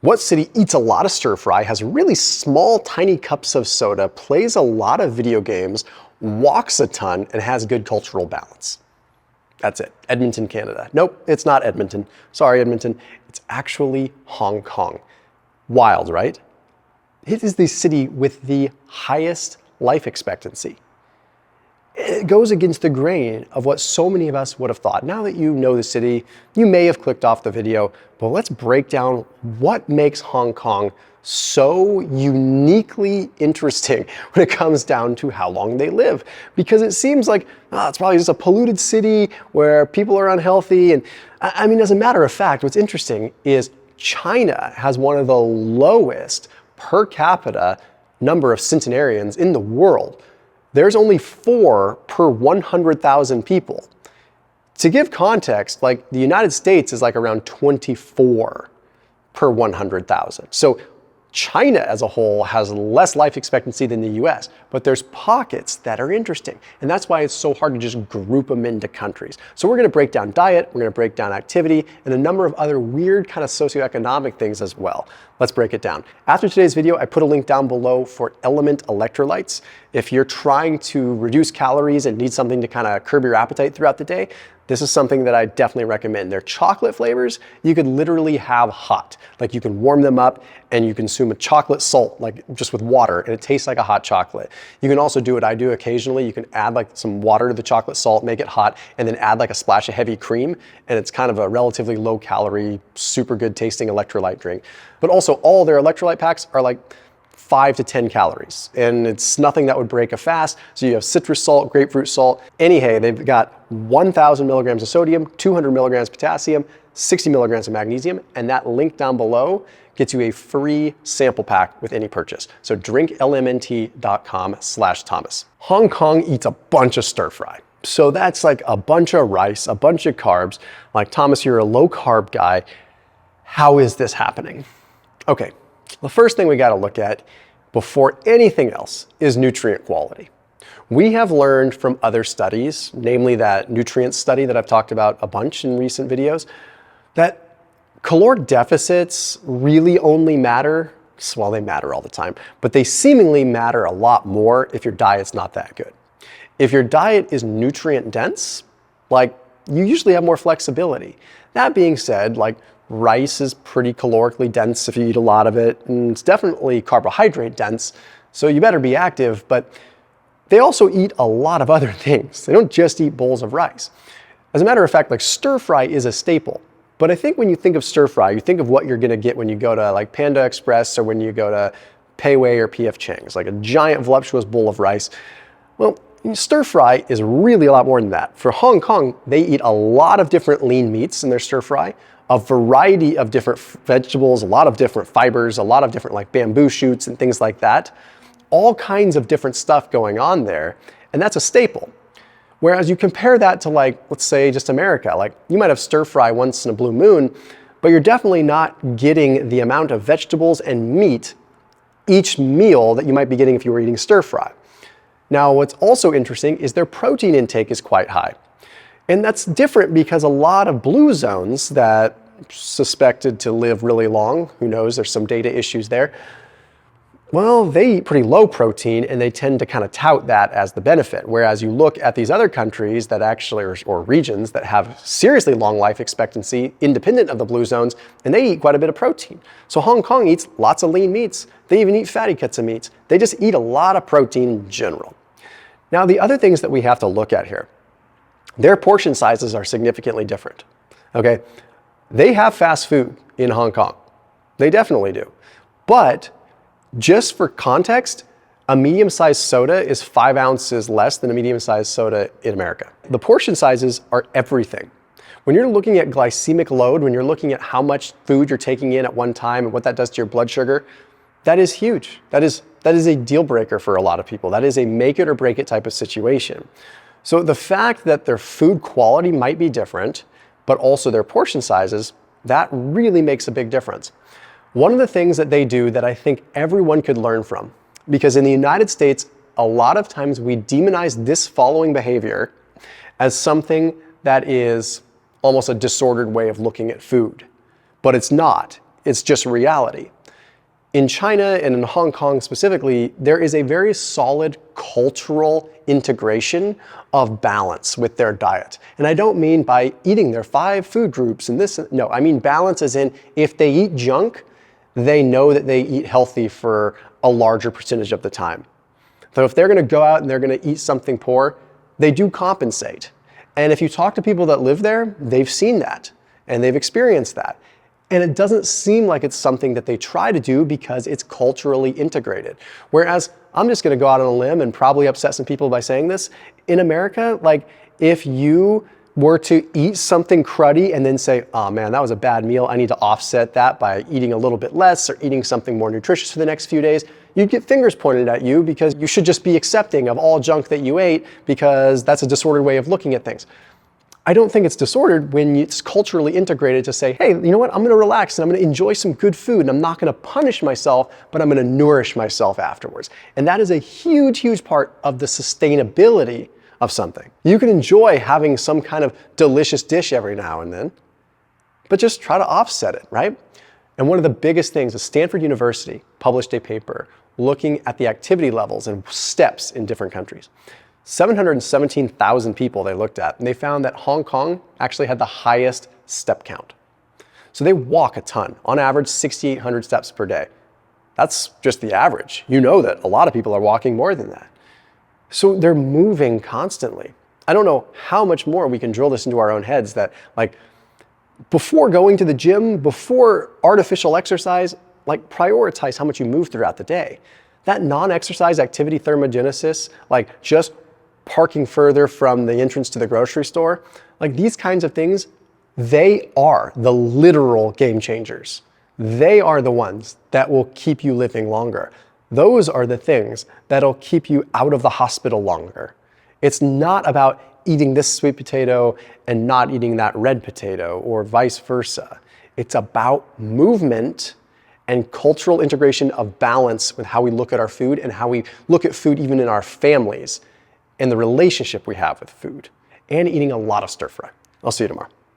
What city eats a lot of stir fry, has really small, tiny cups of soda, plays a lot of video games, walks a ton, and has good cultural balance? That's it. Edmonton, Canada. Nope, it's not Edmonton. Sorry, Edmonton. It's actually Hong Kong. Wild, right? It is the city with the highest life expectancy. It goes against the grain of what so many of us would have thought. Now that you know the city, you may have clicked off the video, but let's break down what makes Hong Kong so uniquely interesting when it comes down to how long they live. Because it seems like it's probably just a polluted city where people are unhealthy. And I mean, as a matter of fact, what's interesting is China has one of the lowest per capita number of centenarians in the world. There's only 4 per 100,000 people. To give context, like the United States is like around 24 per 100,000. So China as a whole has less life expectancy than the US, but there's pockets that are interesting. And that's why it's so hard to just group them into countries. So we're gonna break down diet, we're gonna break down activity, and a number of other weird kind of socioeconomic things as well. Let's break it down. After today's video, I put a link down below for LMNT electrolytes. If you're trying to reduce calories and need something to kind of curb your appetite throughout the day, this is something that I definitely recommend. They're chocolate flavors you could literally have hot. Like you can warm them up and you consume a chocolate salt, like just with water, and it tastes like a hot chocolate. You can also do what I do occasionally. You can add like some water to the chocolate salt, make it hot, and then add like a splash of heavy cream, and it's kind of a relatively low calorie, super good tasting electrolyte drink. But also all their electrolyte packs are like 5 to 10 calories, and it's nothing that would break a fast. So you have citrus salt, grapefruit salt. Anyhow, they've got 1,000 milligrams of sodium, 200 milligrams of potassium, 60 milligrams of magnesium, and that link down below gets you a free sample pack with any purchase. So drinklmnt.com/Thomas. Hong Kong eats a bunch of stir fry. So that's like a bunch of rice, a bunch of carbs. Like, Thomas, you're a low carb guy. How is this happening? Okay. The first thing we got to look at before anything else is nutrient quality. We have learned from other studies, namely that nutrient study that I've talked about a bunch in recent videos, that caloric deficits really only matter, well, they matter all the time, but they seemingly matter a lot more if your diet's not that good. If your diet is nutrient dense, like, you usually have more flexibility. That being said, like, rice is pretty calorically dense if you eat a lot of it, and it's definitely carbohydrate dense, so you better be active, but they also eat a lot of other things. They don't just eat bowls of rice. As a matter of fact, like, stir fry is a staple, but I think when you think of stir fry, you think of what you're gonna get when you go to like Panda Express or when you go to Pei Wei or PF Chang's, like a giant voluptuous bowl of rice. Well, stir fry is really a lot more than that. For Hong Kong, they eat a lot of different lean meats in their stir fry, a variety of different vegetables, a lot of different fibers, a lot of different like bamboo shoots and things like that. All kinds of different stuff going on there, and that's a staple. Whereas you compare that to, like, let's say just America, like you might have stir fry once in a blue moon, but you're definitely not getting the amount of vegetables and meat each meal that you might be getting if you were eating stir fry. Now, what's also interesting is their protein intake is quite high. And that's different because a lot of blue zones that suspected to live really long, who knows, there's some data issues there, well, they eat pretty low protein and they tend to kind of tout that as the benefit. Whereas you look at these other countries that actually, or regions that have seriously long life expectancy independent of the blue zones, and they eat quite a bit of protein. So Hong Kong eats lots of lean meats. They even eat fatty cuts of meats. They just eat a lot of protein in general. Now, the other things that we have to look at here, their portion sizes are significantly different, okay? They have fast food in Hong Kong. They definitely do. But just for context, a medium-sized soda is 5 ounces less than a medium-sized soda in America. The portion sizes are everything. When you're looking at glycemic load, when you're looking at how much food you're taking in at one time and what that does to your blood sugar, that is huge. That is a deal breaker for a lot of people. That is a make it or break it type of situation. So the fact that their food quality might be different, but also their portion sizes, that really makes a big difference. One of the things that they do that I think everyone could learn from, because in the United States, a lot of times we demonize this following behavior as something that is almost a disordered way of looking at food, but it's not. It's just reality. In China and in Hong Kong specifically, there is a very solid cultural integration of balance with their diet. And I don't mean by eating their 5 food groups and this, no, I mean balance as in if they eat junk, they know that they eat healthy for a larger percentage of the time. So if they're gonna go out and they're gonna eat something poor, they do compensate. And if you talk to people that live there, they've seen that and they've experienced that. And it doesn't seem like it's something that they try to do because it's culturally integrated. Whereas I'm just gonna go out on a limb and probably upset some people by saying this. In America, like if you were to eat something cruddy and then say, oh man, that was a bad meal, I need to offset that by eating a little bit less or eating something more nutritious for the next few days, you'd get fingers pointed at you because you should just be accepting of all junk that you ate because that's a disordered way of looking at things. I don't think it's disordered when it's culturally integrated to say, hey, you know what, I'm gonna relax and I'm gonna enjoy some good food and I'm not gonna punish myself, but I'm gonna nourish myself afterwards. And that is a huge, huge part of the sustainability of something. You can enjoy having some kind of delicious dish every now and then, but just try to offset it, right? And one of the biggest things is Stanford University published a paper looking at the activity levels and steps in different countries. 717,000 people they looked at, and they found that Hong Kong actually had the highest step count. So they walk a ton, on average 6,800 steps per day. That's just the average. You know that a lot of people are walking more than that. So they're moving constantly. I don't know how much more we can drill this into our own heads that like before going to the gym, before artificial exercise, like prioritize how much you move throughout the day. That non-exercise activity thermogenesis, like just parking further from the entrance to the grocery store, like these kinds of things, they are the literal game changers. They are the ones that will keep you living longer. Those are the things that'll keep you out of the hospital longer. It's not about eating this sweet potato and not eating that red potato or vice versa. It's about movement and cultural integration of balance with how we look at our food and how we look at food even in our families and the relationship we have with food and eating a lot of stir fry. I'll see you tomorrow.